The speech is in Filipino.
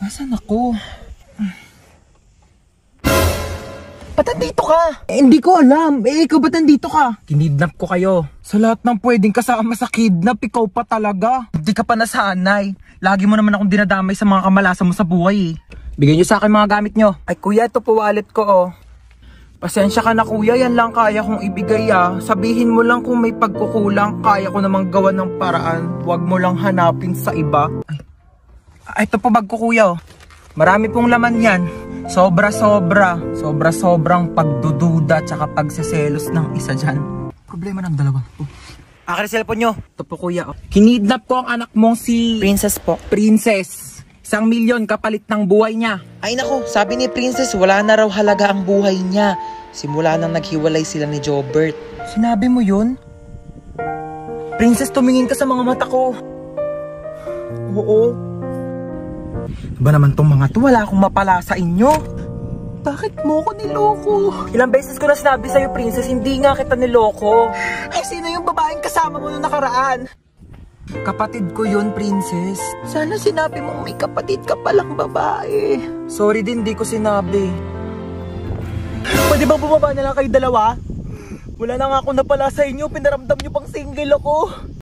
Nasaan ako? Ba't nandito ka? Hindi ko alam. Ikaw ba't nandito ka? Kinidnap ko kayo. Sa lahat ng pwedeng kasama sa kidnap, ikaw pa talaga. Hindi ka pa nasanay. Lagi mo naman akong dinadamay sa mga kamalasan mo sa buhay eh. Bigyan nyo sa akin mga gamit nyo. Ay kuya, ito po wallet ko oh. Pasensya ka na kuya, yan lang kaya kong ibigay ah. Sabihin mo lang kung may pagkukulang, kaya ko namang gawa ng paraan. Huwag mo lang hanapin sa iba. Ay, ito po bag ko kuya oh. Marami pong laman yan. Sobrang pagdududa tsaka pagseselos ng isa dyan. Problema ng dalawa. Akin ang cellphone nyo. Ito po kuya. Kinidnap ko ang anak mong si... Princess po. Princess. 1,000,000 kapalit ng buhay niya. Ay nako, sabi ni Princess wala na raw halaga ang buhay niya. Simula nang naghiwalay sila ni Jobert. Sinabi mo yun? Princess, tumingin ka sa mga mata ko. Oo. Ba naman tong mga to, wala akong mapala sa inyo. Bakit mo ko niloko? Ilang beses ko na sinabi sa'yo, Princess, hindi nga kita niloko. Ay, sino yung babaeng kasama mo nung nakaraan? Kapatid ko yun, Princess. Sana sinabi mong may kapatid ka palang babae. Sorry din, di ko sinabi. Pwede bang bumaba na lang kayo dalawa? Wala na nga ako napala sa inyo, pinaramdam nyo pang single ako.